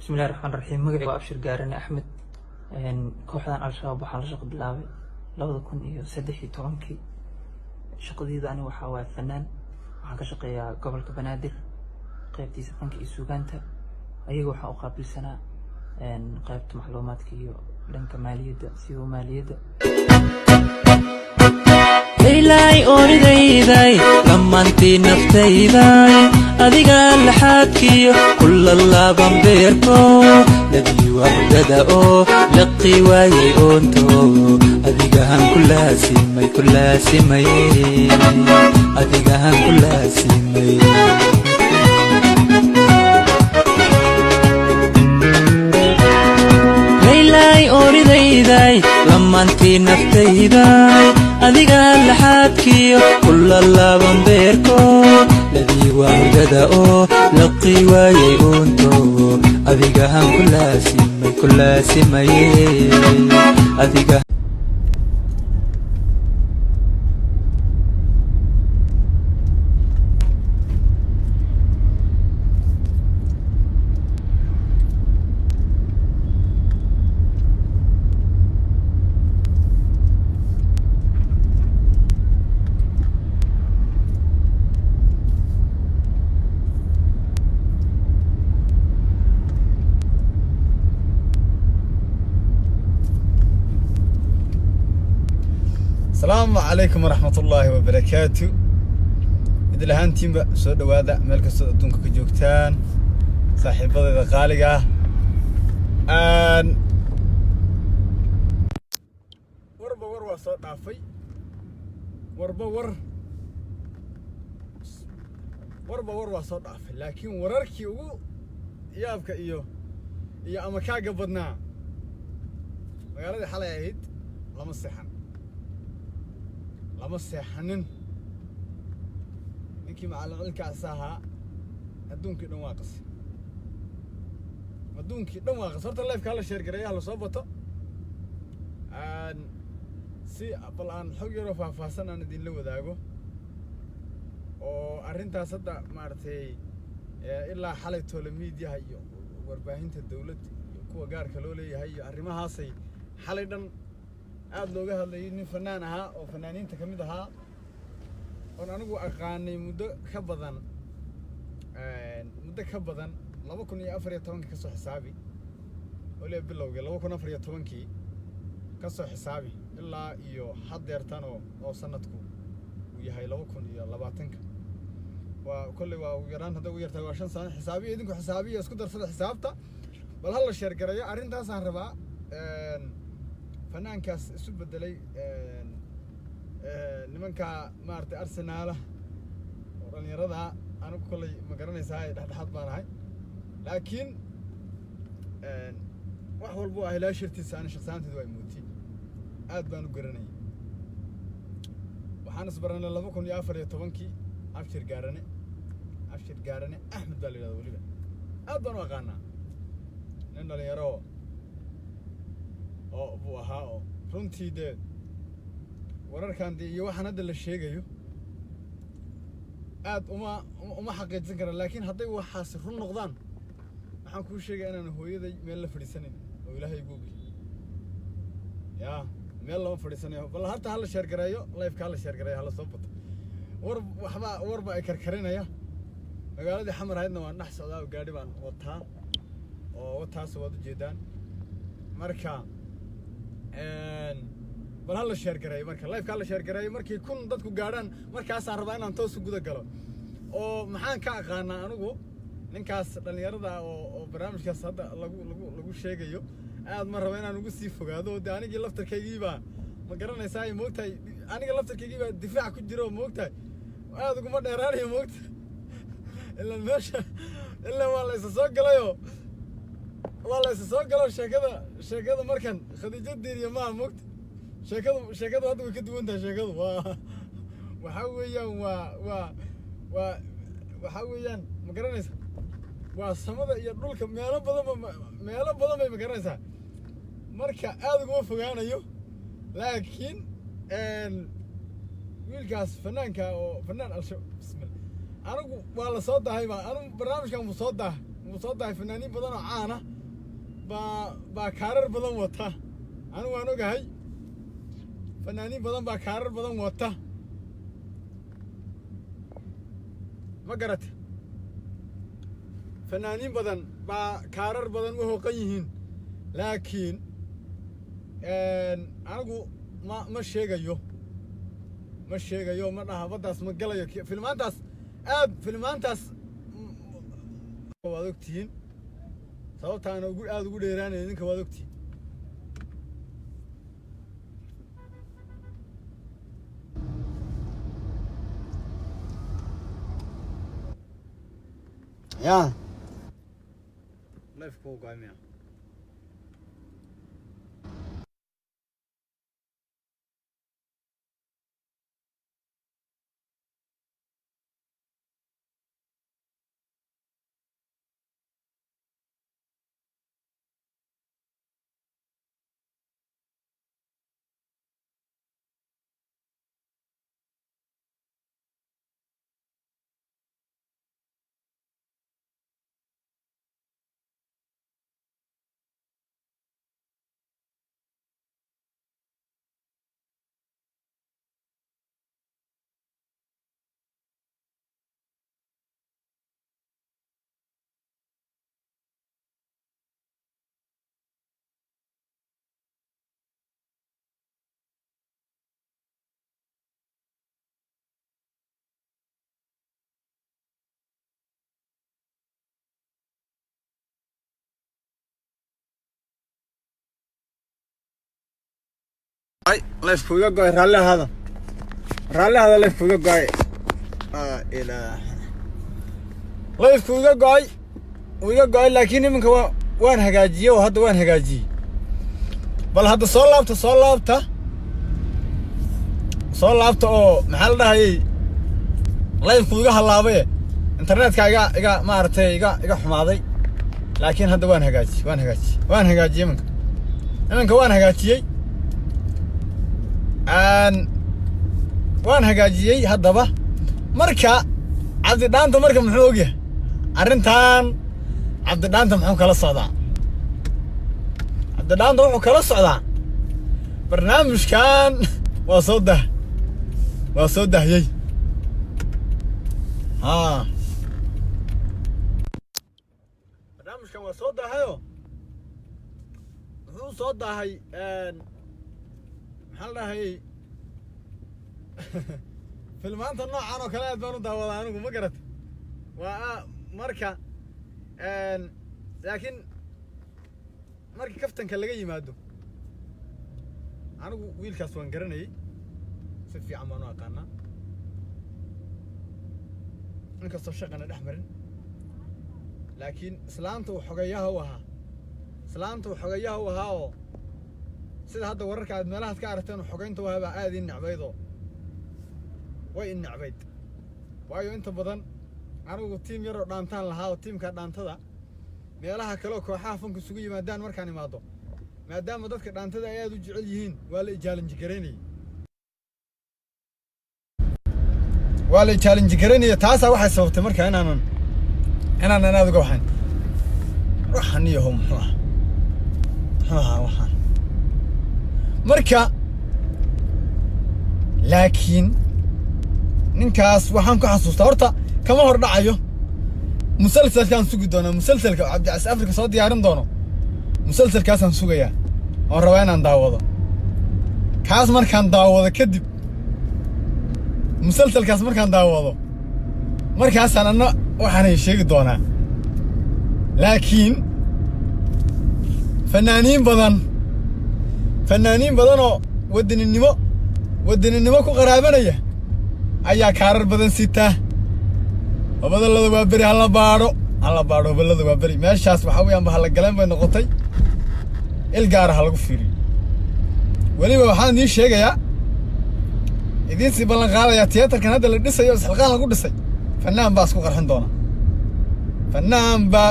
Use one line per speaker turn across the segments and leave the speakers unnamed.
بسم الله الرحمن الرحيم. مقعي وأبشر قارني أحمد kooxdan al-shabaab waxaa la shaqo bilaabay 2013 shaqadayda ani waxa waa fanaan waxaan ka shaqeeyaa gobolka Banaadir qaybtiisa fanka iyo suugaanta ayaga waxa uu qaabilsanaa qaybta macluumaadka iyo dhanka maaliyadda sida maaliyadda إلهي أريدي لما أنتي نفتيدي أديك لحدكي كل الله بمبيركو لدي وحدة لقي واي أنتو أديك هم كلها سيمي كلها سيمي أديك هم كلها سيمي إلهي أريدي لما أنتي نفتيدي أديك لحدكي كل الله بمبيركو لدي وحدة لقي واي أنتو أديك هم كلها سيمي كلها سيمي أديك.
السلام عليكم ورحمة الله وبركاته. إذا لهانتين بقى سود وهذا ملك السود دونك كجوكتان صاحب هذا قالقة وربا ور صوت عفي وربا ور صوت عفي لكن ورركي يابك إيو أما كاقا بدنا وقال لي حلا يهيد لما الصحن لما سيحنن نكي مع العلك عساها هدونك نواقص صرت الله في كل شيء قريها له صوبته سي بالآن حجر وفافاسن أنا دين له ذاقو وأرنتها صدق مارتي إلا حالة الميديا هي ورباهين الدولة كوا جار كلولي هي أرمها سي حالة aad looga hadlayay nin fanaan ahaa oo fanaaniinta kamid ahaa oo anigu aqaanay muddo ka badan 2014 ka soo xisaabi oo bilowga 2014 ka soo xisaabi ilaa iyo hadeertan oo sanadku uu yahay 2020 waa kulli waa ugu yaraan hadda ugu yartay waa 5 sano xisaabiye idinku xisaabiye isku darsada xisaabta bal hal la sheer gareeyo arintaas aan rabaa فنان كاس سب الدلي نمن كا مارت أرسنال وراني رضا أنا كل مقرني ساي حد بانهاي لكن وحول بوه لا شرتي سنة شخصان تدوي موتي أد بانو قرني وحنس برنا الله بكون يافر يتوانكي أبشر قارني أحمد بالي هذا ولي أد بانو أغانا لأن اللي يروه oo buu ahaa oo runtii de wararkan iyo waxaan hadda la sheegayo aad uma xaqiijin kara laakiin haday waxaas run noqdaan waxaan ku sheegay inaan hooyaday meel la fadhiisanin oo ilaahay goobi meel la fadhiisanayo bal harta hal sheer gareeyo live ka la sheer gareeyo hal soo bato warba ay karkarinaya magaalada xamar haydna waan dhax socdaa oo gaari baan wataa oo wataas wad jeedaan marka bal hal sheer gareey marka live ka la sheer gareey markii kun dadku gaaraan markaas aan rabaa inaan toos u guda galo oo maxaan ka aqaanaa anigu ninkaas dhalinyarada oo barnaamijkaas hadda lagu sheegayo aad ma raba inaan ugu sii fogaado oo anigii laftarkaygiiba ma garanaysaa moogtahay aniga laftarkaygiiba difaac ku jiro moogtahay aad ugu ma dheeraanayo moogtahay ilaa meesha ilaa waa la isa soo galayo والله سوق شيكده مركن خديجة ديريا ما موقت شيكده هذا وكده وانت شيكده وحويا وحويا مقرنيس وسمده يدلك ميلا بدن ما مقرنيسا marka aad ugu fogaanayo laakiin wiilkaas fanaanka oo fanaan al-shabaab bismillah anigu waa la soo dahay anigu barnaamijkan soo dahay وصدق فنانين بدنا عانة بكارر بدن وطه أنا وأنا جاي فنانين بدن بكارر بدن وطه ما قرأت فنانين بدن بكارر بدن وهو قيهين لكن أنا جو ما شيء ما شيء يو ما راح بدأس ما قال يك فيلمانتاس وادوكتين sababta aan aad ugu dheeraanay ninka waad ogtiin ya life ko gaamiya ay leef kuga go'ay raalli hada leef kuga go'ay ilaa leef kuga go'ay laakiin iminka waan hagaajiyay oo hadda waan hagaajiyay bal hadda soo laabta oo maxaa la dhahayay leef kuga halaabay internetka iga maartay iga xumaaday laakiin hadda waan hagaajiyay iminka waan hagaajiyay waan hagaajiyay haddaba marka cabdi dhaanta marka muxuu ogyahay arrintan cabdi dhaanta muxuu kala socdaa cabdi dhaanta wuxuu kala socdaa barnaamijkan waa soo dahyay barnaamijkan waa soo dahayo muxuu soo dahay maxaa la dhahayay filmaanta noocan oo kale aad baan u daawadaa anigu ma garata waa marka laakiin marka kaftanka laga yimaado anigu wiilkaas waan garanayay si fiican baan u aqaanaa inkastoo shaqana dhex marin laakiin islaanta uu xogayaha u ahaa oo sida hadda wararka aad meelahaad ka aragteen xogeynta waaba aad in nacbaydo way in nacbayd waayo inta badan anigu tiim yar oo dhaantaan lahaa oo tiimka dhaantada meelaha kale oo kooxaha fanku isugu yimaadaan markaan imaado maadaama dadka dhaantada ay aad u jecel yihiin waa la challenge gareynaya taasaa waxay sababtay marka inaanan aad uga waxaan iyaho muxuu ahaa waxaan marka laakiin ninkaas waxaan ku xasuustaa horta kama hor dhacayo musalsalkaan sugi doonaa musalsalka cabdicasiis afrika soo diyaarin doono musalsalkaasaan sugayaa oon rabaa inaan daawado kaas markaan daawado kadib musalsalkaas markaan daawado markaasaan anna waxaanay sheegi doonaa laakiin fanaaniin badan oo wadaninimo ku qaraabanaya ayaa kaarar badan sitaa hobadallada waa beri hala baadho hobadallada waa beri meeshaas waxaa weeyaan bahalla galeen bay noqotay il gaara ha lagu fiiriyo weliba waxaan idiin sheegayaa idiin sii ballan qaadayaa tiyaatarkan hadda la dhisayo isxilqaan lagu dhisay fanaan baa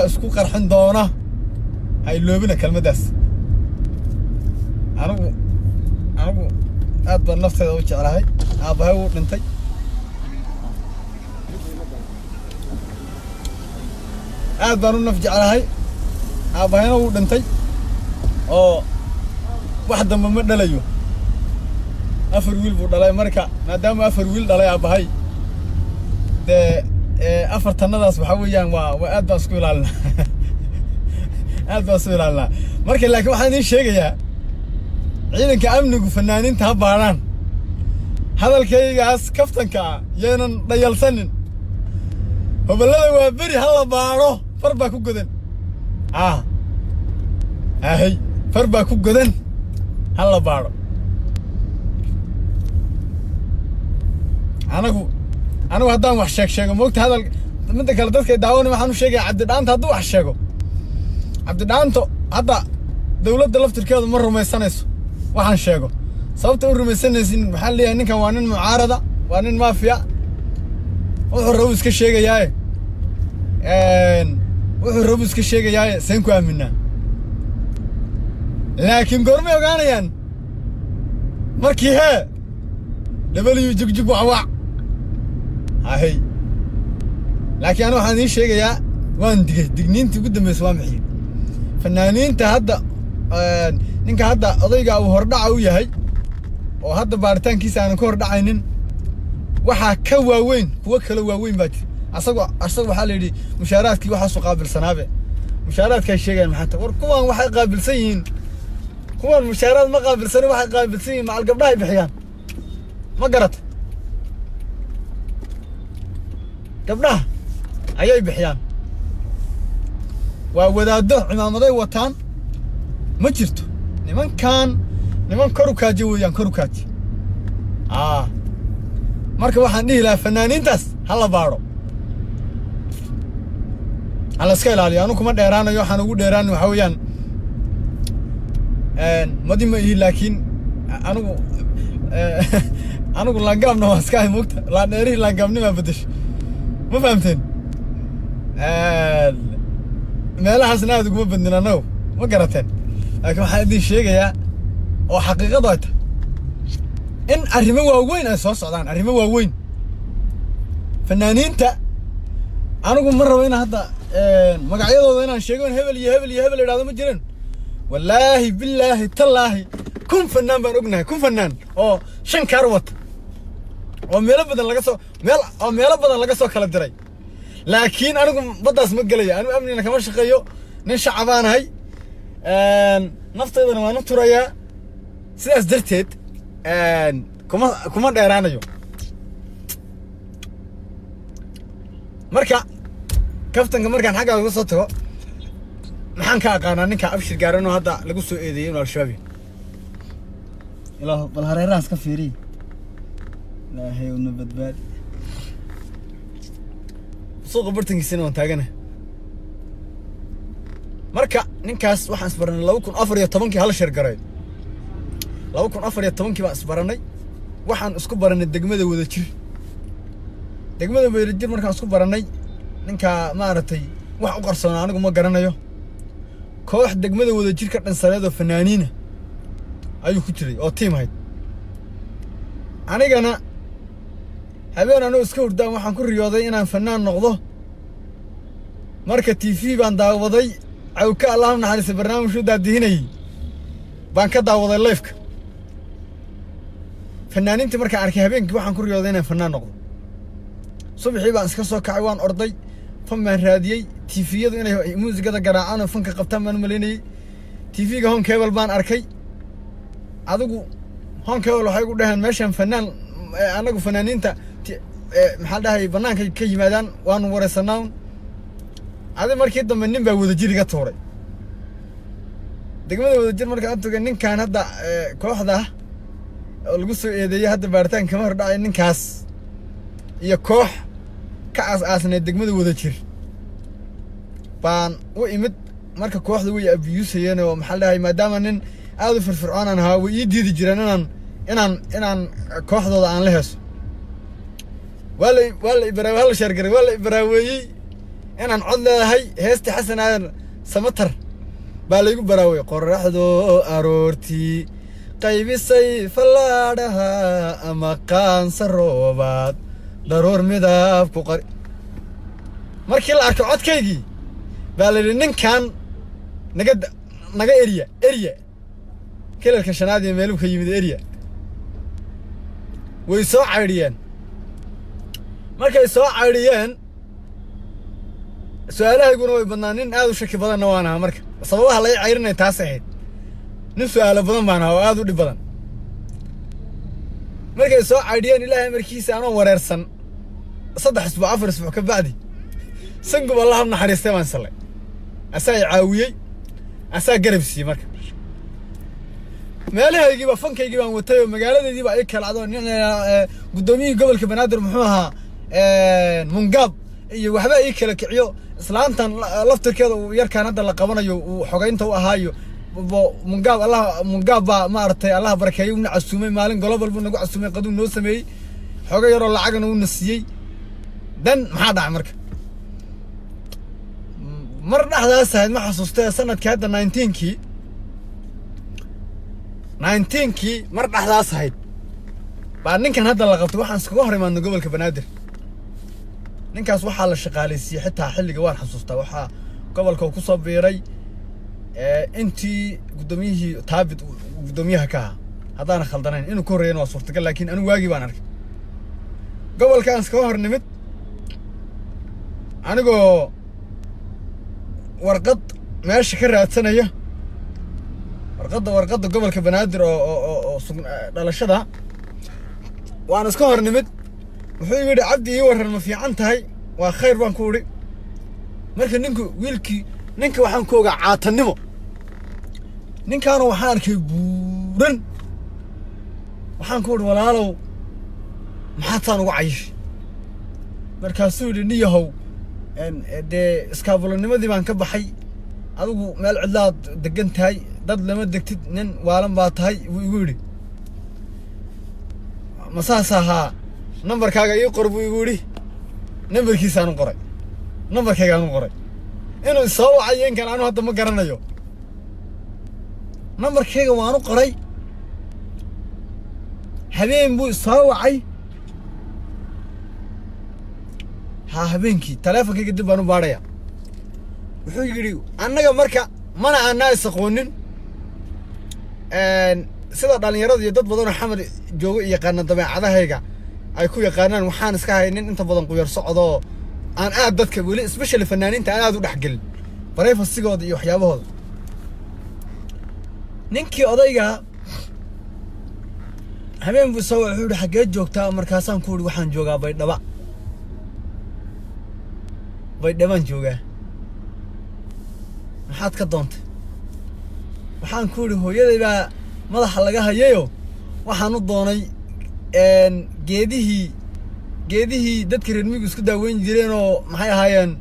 isku qarxin doona ha iloobina kelmaddaas anigu aad baan nafteeda u jeclahay aabbahay wuu dhintay aad baan u naf jeclahay aabahayna wuu dhintay oo wax dambe ma dhalayo 4 wiil buu dhalay marka maadaama 4 wiil dhalay aabahay de afartanadaas waxa weeyaan waa aad baan isku ilaalinaa aad baan isku ilaalinaa marka laakiin waxaan idin sheegayaa ciidanka amnigu fanaaniinta ha baaraan hadalkaygaas kaftanka yeenan dhayalsanin hobalada waa beri ha la baaro far baa ku godan ahay far baa ku godan ha la baaro anagu haddaan wax sheego moogta hadal midda kale dadka daawanay waxaan u sheegaya cabdidhaanta hadduu wax sheego cabdidhaanto hadda dawladda laftirkeedu ma rumaysanayso waxaan sheego sababta u rumaysanaysin maxaa leeyahay ninkan waa nin mucaarada waa nin maafiya wuxuu rabu iska sheegayaaye seen ku aaminaa laakiin goormay ogaanayaan markii dhabaliyuu jugjug wacwac ahay laakiin aniga waxaan idiin sheegayaa waan digniintii ugu dambaysa waa maxay fanaaniinta hadda ninka hadda odayga uu hordhaca u yahay oo hadda baaritaankiisa aanan ka hordhacaynin waxaa ka waaweyn kuwo kale waaweyn baa jira asaga waxaa la yidhi mushaaraadkii waxaasuu qaabilsanaabe mushaaraadkay sheegayaan maxaa ta war kuwan waxay qaabilsan yihiin kuwan mushaaraad ma qaabilsani waxay qaabilsan yihiin macal gabdhahay bixiyaan ma garata gabdhaha ayay bixiyaan waa wadaaddo cimaamaday wataan ma jirto niman kor u kaaji weeyaan kor u kaaji marka waxaan dhihi lahaa fanaaniintaas ha la baadho ha la iska ilaaliyo anu kuma dheeraanayo waxaan ugu dheeraan waxaa weeyaan madi ma ihi laakiin anigu laangaabna waa iska hay moogta laandheerihii laangaabnimaa bedesho ma fahamteen meelahaasna aad uguma badnin annagu ma garateen laakiin waxaan idin sheegayaa oo xaqiiqadu ay tahay in arrimo waaweyn ay soo socdaan arrimo waaweyn fanaaniinta anigu ma rabo inaan hadda magacyadooda inaan sheego in hebel idhaahdo ma jiran wallaahi billaahi tallaahi kun fanaan baan ognahay kun fanaan oo 5 kaar wata oo meelo badan laga soo kala diray laakiin anigu baddaas ma gelayo anigu amnina kama shaqeeyo nin shacabaanahay nafteydana waan u turayaa sidaas darteed kuma dheeraanayo marka kaftanka markaan xaggaa uga soo tago maxaan ka aqaanaa ninka abshir gaaran oo hadda lagu soo eedeeyay inuu al-shabaab ilaahu bal hareerahaas ka fiiriy ilaahay una badbaadi suuqa bartankiisana waan taagana marka ninkaas waxaan isbaranay 2014 hal shir garay 2014 baan isbaranay waxaan isku baranay degmada Wadajir markaan isku baranay ninka maaragtay wax u qarsoon anigu ma garanayo koox degmada Wadajir ka dhansaneed oo fanaaniina ayuu ku jiray oo team ahayd anigana habeen anoo iska hurdaan waxaan ku riyooday inaan fanaan noqdo marka TV baan daawaday cawka Allah naxariiso barnaamijku daadihinay baan ka daawaday live-ka fanaaniinta markaan arkay habeenkii waxaan ku riyooday inaan fanaan noqdo subaxii baan iska soo kacay waan orday fan baan raadiyey TV-yadu inay muusigada garaacaan oo fanka qabtaan baan maleynayay TV-ga home cable baan arkay adigu home cable waxay ugu dhahaan meeshan fanaan anagu fanaaniinta maxaa dhahay banaanka ka yimaadaan waanu wareysanaa adi markii dambe nin baa Wadajir iga tuuray degmada Wadajir markaan tagay ninkan hadda kooxda oo lagu soo eedeeyay hadda baaritaan kama hordhacay ninkaas iyo koox ka aasnay degmada Wadajir baan u imid marka kooxda way abiyusayeen oo maxaa dhahay maadaama nin aad u firfircoon aan ahaa way ii diidi jireen inaan kooxdooda aan la heeso wala ibaraaweeyey inaan cod leedahay heesti xasan aadan samatar baa laygu baraaway qorraxdo aroortii qaybisay fallaadhaha ama qaansa roobaad daruur midab ku qari markii la arko codkaygii باللي كان نجا إريا كل الكشنادي مالو كيمد إريا ويسوع عريان ما كيسوع عريان سؤالها يقولوا بنانين هذا شكل بدن نوانا مركب صباح الله يعيرنا تاسعين نفسه على بدن معنا وهذا اللي بدن مركب يسوع عريان إلهي مركيس أنا وررسن صدق أسبوع 4 أسبوع كبعدي سنقوا والله من حريستي ما نصلي أساي عاويي أساي قربسي مركب مالها يجيب فنك يجيب وتاي مقالة دي بقى يكل عضو يعني قدومي قبل كبنادر محوها منقاب وحبا يكل كعيو إسلامتان لفتر كذا ويركان هذا اللي قبنا وحقينته وهايو منقاب الله منقاب ما أرتي الله بركيه ونعسومي مالن قلوب البن عسومي قدوم نوسمي حقي يرى العجن ونسيي دن ما حدا عمرك مرة هذا سهل ما حسستها سنة كهذا 19 كي مرة هذا سهل بعد كان هذا اللي قبته واحد سكوهر ما نقول كبنادر نكاس وحى على الشقاليسي حتى حل جوار حسستها وحى قبل كوكوسا بيري انتي قدوميه تابت قدوميها كها هذا أنا خلدنين إنه كورين وصورتك لكن أنا واجب أنا قبل كان سكوهر نمت أنا جو ورقد ماشي كرة سنة ورقد قبل كبنادر أو على الشدة وأنا سكوهر نمت وحي يقول عبدي يورر ما في عنتهاي وخير بانكوري مركن نينكو ويلكي نينكو وحان كوغا عاتنمو نينكانو وحان كيبورن وحان كوري ولالو محاتان وعيش مركاسو لنيهو دي اسكابولنimadi baan ka baxay adigu meel cidlaad degan tahay dad lama degtid nin waalan baa tahay wuu igu yiri masaasaha numberkaaga ii qor buu igu yiri numberkiisa aan qoray numberkaaga aan qoray inuu soo wacayeen kan aanu hadda ma garanayo numberkaaga waan qoray habeen buu soo wacay habeenkii teleefankayga dib baan u baadhaya wuxuu yiri annaga marka mana aanaa isaqoonin sida dhalinyarada iyo dad badan oo xamar joogo iyo yaqaan dabeecadahayga ay ku yaqaanaan waxaan iska haynin inta badan quyar socdo aan aad dadka wali especially fanaaniinta aan aad u dhaxgal barayfasigooda iyo waxyaabahooda ninkii odayga habeen buu soo wuxuu yiri xagee joogtaa markaasaan ku yiri waxaan joogaa Baydhabo Baydhabo joogaa maxaad ka doontay waxaan ku yiri hooyaday baa madaxa laga hayayo waxaan u doonay geedihii dadka reer miyigu isku daaweyn jireen oo maxay ahaayeen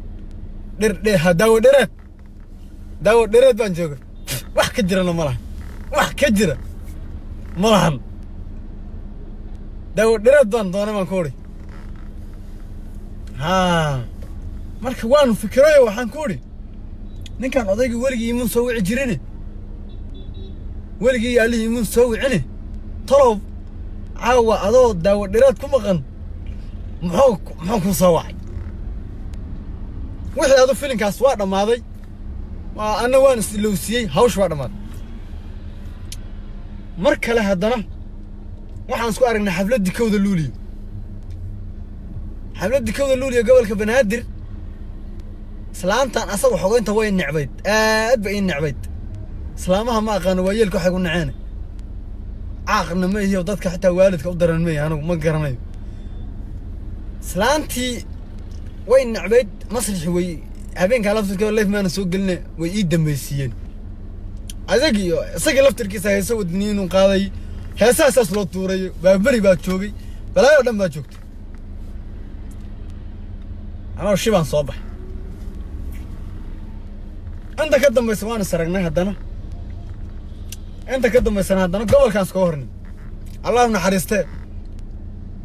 daawo dhereed baan joogay wax ka jirana ma lahan wax ka jira ma lahan daawo dhereed baan doonay baan ku yiri marka waan fikirayo waxaan ku yiri ninkan odayga waligii iimun soo wici jireen waligii ali iimun soo wicine tolob caawa adoo daawo dheeraad ku maqan muxuu ku soo wacay wixii aad filinkaas waa dhamaaday ana waan isloosiyay hawsh waa dhamaaday mar kale haddana waxaan isku aragnay xafladii kowda luuliyo gobolka banaadir islaantan asagu xogeynta way necbayd aad bay necbayd islaamaha ma aqaan waayeelka waxay ku naceen caaqna ma iyo dadka xitaa waalidka u daran meey anigu ma garanayo islaantii way necbayd masrixi way habeenka laftirka life man soo gelina way ii dambeysiyeen asagiyo laftirkiisa heeso wadniin uu qaaday heesaas loo tuuray baabari baa joogay balaayo dhan baa joogtay anoo shibaan soo baxay أنت كده ما يسوون سرقنا هدنا أنت كده ما يسنا هدنا قبل كان سكورني الله من حريسته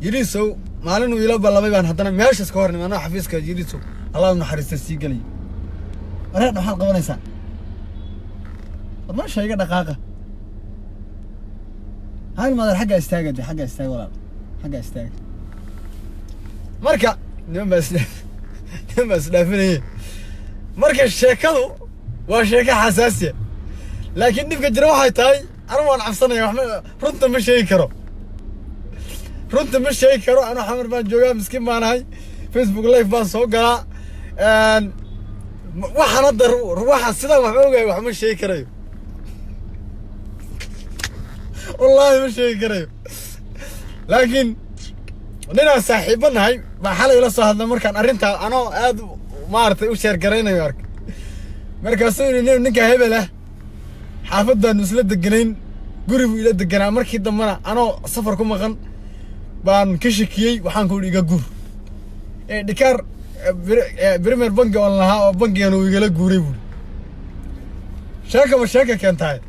يريسو مالن ويلا بالله بيبان هدنا ماشي سكورني أنا حفيز كيريسو الله من حريسته سيقلي أنا نحن قبل إنسان ما شيء كده دقيقة هاي المدار حاجة استاجد حاجة استاجد ولا حاجة استاجد مركا نم بس لا فيني marka sheekadu waa sheeko xasaasiya laakiin dhibka jira waxay tahay anigu waan cabsanaya runta ma sheegi karo anigu xamar baan joogaa miskiin baan ahay Facebook live baan soo galaa waxaan hadda ruuxa sidaa wax ogahay wax ma sheegi karayo wallaahi ma sheegi karayo laakiin ninaan saaxiibo nahay baa xalay ila soo hadla markaan arrintaa anoo aad maaragtay u sheer garaynayo arka markaasuu yidhi ninka hebel ah xaafaddaanu isla deganayn guri buu ila deganaa markii dambena anoo safar ku maqan baan ka shakiyey waxaan ku idhi iga guur dhikaar Premier bangi oo lahaa oo bangigan uu igala guuray buuri sheeka keentahay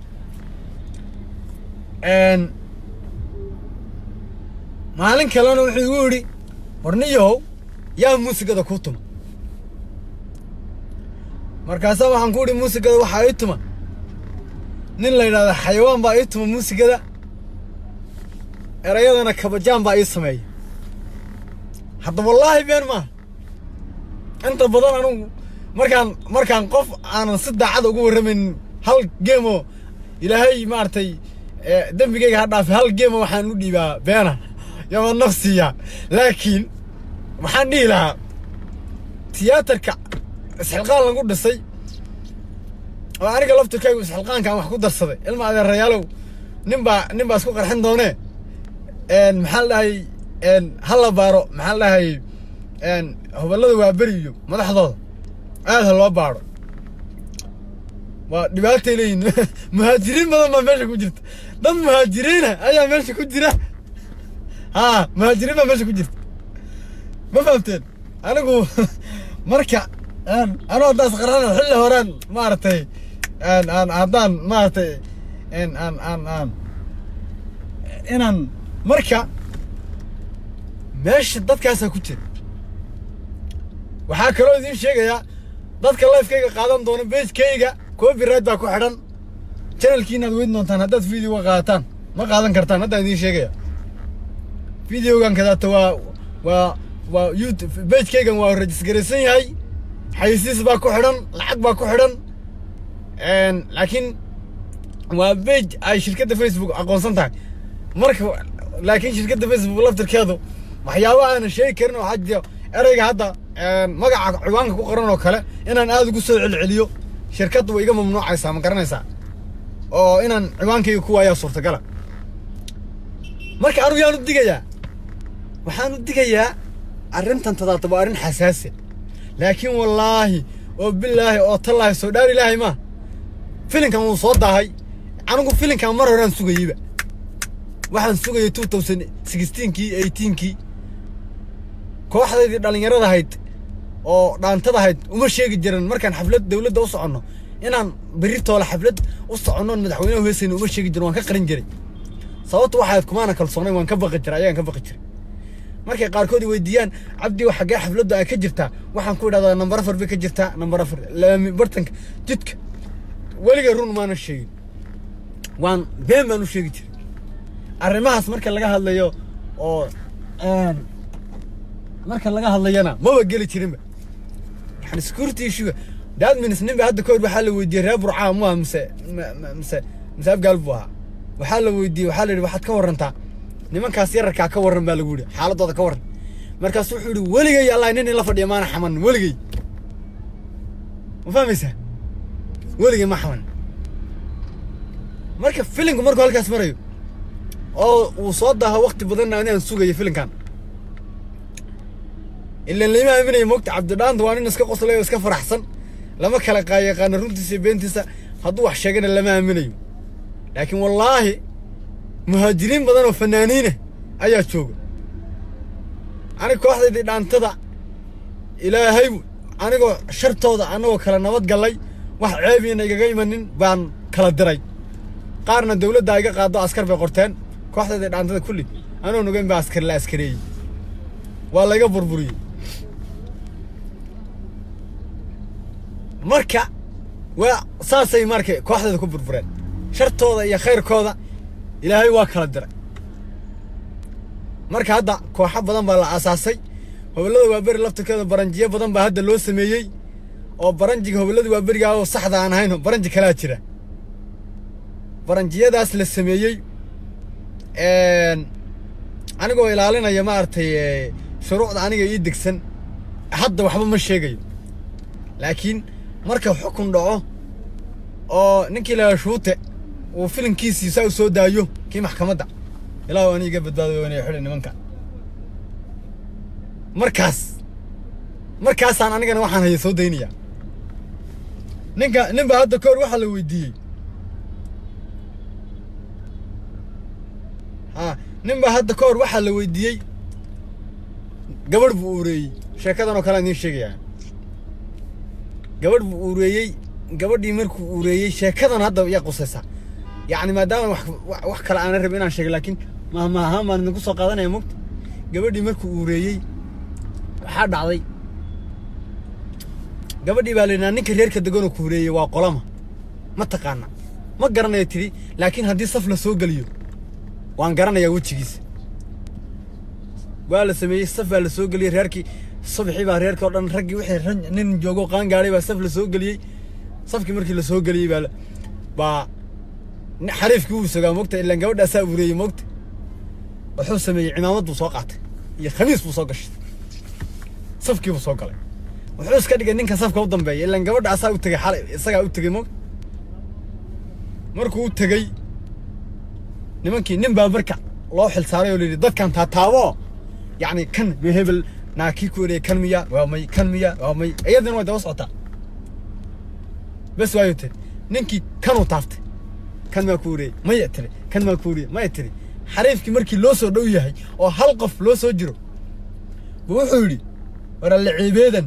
maalin kalena wuxuu igu yidhi warniyow yaa muusigada ku tuma markaasaa waxaan ku idhi muusigada waxaa ii tuma nin la yidhahdo xayawaan baa ii tuma muusigada erayadana kabajaan baa ii sameeya hadda wallaahi been maaha inta badan anugu markaan qof aanan si daacad ugu warramayn hal geemo ilaahay maaragtay dembigayga ha dhaafay hal geemo waxaan u dhiibaa beena yama nafsiya laakiin waxaan dhihi lahaa tiyaatarka isxilqaan lagu dhisay oo aniga laftirkaygu isxilqaankaan wax ku darsaday ilma adeerayaalow ninbaa isku qarxin doonee maxaa la dhahay hala baaro maxaa la dhahay hoballada waa beri iyo madaxdooda aad ha loo baaro waa dhibaatay leeyihin muhaajiriin badan baa meesha ku jirta dad muhaajiriina ayaa meesha ku jira muhaajiriin baa meesha ku jirta ma fahamteen anigu marka anoo haddaas qarana xilli horaan maaragtay haddaan maaragtay inaan marka meesha dadkaasaa ku jira waxaa kaloo idiin sheegayaa dadka lifekayga qaadan doona pagekayga copyright baa ku xidhan channelkiinaad weydin doontaan haddaad videoga qaadataan ma qaadan kartaan haddaan idiin sheegaya videogan kadaata waa youtube pagekaygan waa regisgaraysan yahay xayisiis baa ku xidhan lacag baa ku xidhan laakiin waa page ay shirkadda Facebook aqoonsan tahay marka laakiin shirkadda Facebook laftirkeedu waxyaabo aanan sheegi karin oo waxaa jira erayga hadda magaca ciwaanka ku qoran oo kale inaan aad ugu soo celceliyo shirkaddu way iga mamnuucaysaa ma garanaysaa oo inaan ciwaankayga ku waayaa suurtagala marka anigu yaan u digayaa waxaan u digayaa arrintan tadaata waa arrin xasaasi laakiin wallaahi oo bilaahi oo tallaahi soo dhaar ilaahay ma filinkan wuu soo daahay anigu filinkan mar horaan sugayeyba waxaan sugayay 2016kii 18kii kooxdaydii dhalinyarada ahayd oo dhaantada ahayd uma sheegi jiran markaan xaflad dawladda u soconno inaan berritoola xaflad u soconno madaxweynaha heesayna uma sheegi jiran waan ka qarin jiray sababta waxaad kumaana kalsoonay waan ka baqi jiray ayaan ka baqi jiray markay qaarkood weydiiyaan cabdi wax xagee xafladda ay ka jirtaa waxaan ku idhahdaa number 4 bay ka jirtaa number 4 laami bartanka jidka weliga run maana sheegin waan been baan u sheegi jiray arrimahaas marka laga hadlayo oo marka laga hadlayana maba geli jirinba yani security issue that means ninba hadda koor waxaa la weydiiyey reer burcaa ma mise abgaal buu ahaa waxaa la weydiiyey waxaa la yidhi waxaad ka warantaa nimankaas yararkaa ka warran baa lagu yidhi xaaladooda ka warran markaas wuxuu yidhi weligay allah nin la fadhiya maana xaman weligay ma fahmaysaa weligay ma xaman marka filinku markuu halkaas marayo oo uu soo daaho waqti badanna anaan sugayo filinkan إلا اللي ما يبني موقت عبد الدان دوان الناس كقصة ليه وسكف رحسن لما كلا قاية قانا رنتسي بنتسا هضوح شاقنا اللي ما يبني لكن والله مهاجرين بدن وفنانين أيها تشوق أنا كواحدة دي دان تضع إلى هاي أنا كو شرط توضع أنا وكلا نمط قال لي واحد عيبي إنه يجي منين بان كلا دراي قارنا الدولة دايقة قادوا عسكر في قرتين كواحدة دي دان تضع كلي أنا ونقيم بعسكر لا عسكري والله يقبر بري marka waa saasay markay kooxda ku burbureen shartooda iyo khayrkooda ilaahay waa kala diray marka hadda kooxo badan baa la asaasay howlada waa bari laftirkeeda baranjiyo badan baa hadda loo sameeyay oo baranjiga hobaladu waa berigaa oo saxda aan ahayn baranji kalaa jira baranjiyadaas la sameeyey anigoo ilaalinaya maaragtay shuruucda aniga ii degsan hadda waxba ma sheegayo laakiin marka xukun dhaco oo ninkii la shuute uu filimkiisii saa u soo daayo kii maxkamadda ilaahu aniga badbaado inay xidhay nimanka markaasaan anigana waxaan haya soo daynaya ninba hadda kahor waxaa la weydiiyey ninba hadda kahor waxaa la weydiiyey gabadh buu uureeyey sheekadan oo kale aan idiin sheegayaa gabadh buu uureeyey gabadhii markuu uureeyey sheekadan hadda yaa qusaysa yacni maadaama wax kale aanan rabin inaan sheego laakiin mahmaahaan baan idinku soo qaadanaya mogta gabadhii markuu uureeyey waxaa dhacday gabadhii baa laydhaha ninka reerka deganoo ku uureeyey waa qolama ma taqaana ma garanayo tidhi laakiin haddii saf la soo geliyo waan garanayaa wejigiisa waa la sameeyey saf baa la soo geliyey reerkii subaxii baa reerka oo dhan raggii wixii nin joogo qaan gaadhay baa saf la soo geliyey safkii markii la soo geliyey baa xariifkii wuu sogaa moogta ilaan gabadhaasaa uureeyey moogta wuxuu sameeyey cimaamad buu soo qaatay iyo khamiis buu soo gashay safkii buu soo galay wuxuu iska dhigay ninka safka u dambeeya ilaan gabadha asaa u tegey xalay isagaa u tegey moogta markuu u tegey nimankii nin baa marka loo xil saaray oo la yidhi dadkan taataabo yacni kan hebel naakii ku wareeyey kan miya waa may kan miya waa may iyadana way daba socotaa bes waayo tiri ninkii kanuu taaftay kan maa ku wareeyey maya tiri kan maa ku wareeyey maya tiri xariifkii markii loo soo dhow yahay oo hal qof loo soo jiro buu wuxuu yidhi war alle ciibeedan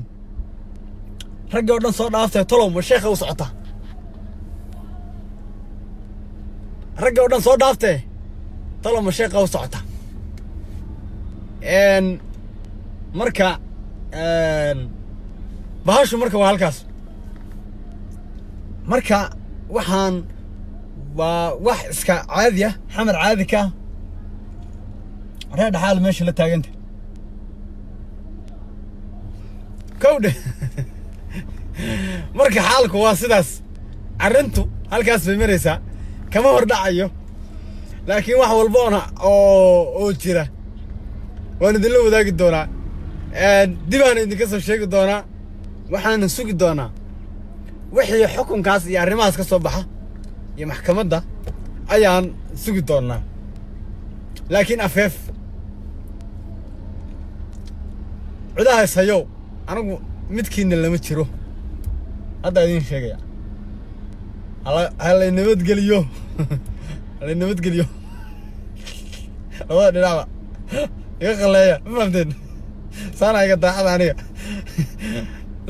raggii oo dhan soo dhaaftay tolow ma sheekha u socotaa raggii oo dhan soo dhaaftee tolow ma sheekha u socota marka bahashu marka waa halkaas marka waxaan waa wax iska caadi ah xamar caadi ka reer dhaxaal meesha la taaganta kowdhe marka xaalku waa sidaas arrintu halkaas bay maraysaa kama hor dhacayo laakiin wax walboona oo jira waan idinla wadaagi doonaa dibaan idinka soo sheegi doonaa waxaana sugi doonaa wixii xukunkaas iyo arrimahaas ka soo baxa iyo maxkamadda ayaan sugi doonaa laakiin afeef cudahaas hayow anigu midkiina lama jiro hadda idiin sheegaya halay nabadgeliyo halay nabadgeliyo labada dhinacba iga qaleeya ma fahamteen saana iga daacada aniga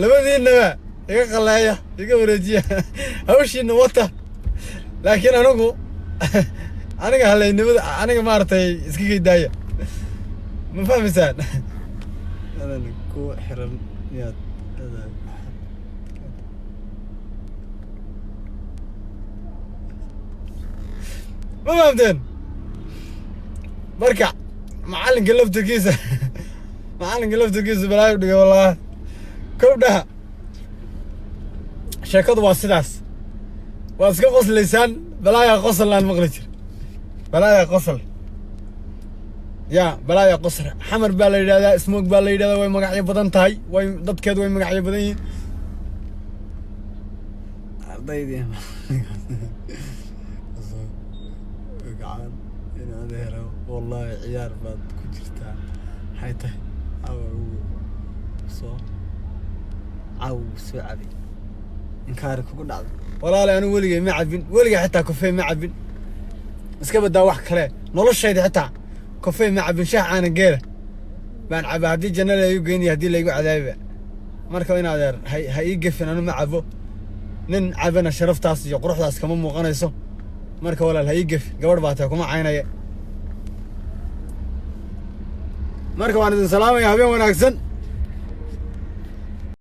labadiinaba iga qaleeya iga wareejiya hawshiina wata laakiin aniga halaynimada aniga maaragtay iska kaydaaya ma fahmaysaan ku xiran yaad ma fahamteen marka macallinka laftirkiisa balaayo dhigay wallahi kowdhaha sheekadu waa sidaas waa iska qoslaysaan balaayaa qosol laan maqli jir balaayaa qosol yaa balaayaa qosol xamar baa la yidhahdaa smoog baa la yidhahdaa way magacyo badan tahay way dadkeedu way magacyo badan yihiin ardaydii gacan inaad helo wallahi ciyaar baad ku jirtaa maxay tahay soo cabay inkaari kugu dhacday walaale anigu weligay ma cabin weligay xitaa kofey ma cabin iska badaa wax kale noloshayda xitaa kofey ma cabin shaah caana geela baan cabaa haddii janna laygu geynayo haddii laygu cadaabiba marka in adeer ha ii gefin anu ma cabo nin cabana sharaftaas iyo quruxdaas kama muuqanayso marka walaal ha ii gefi gabadh baa tahay kuma caynaya marka waan idin salaamaya habeen wanaagsan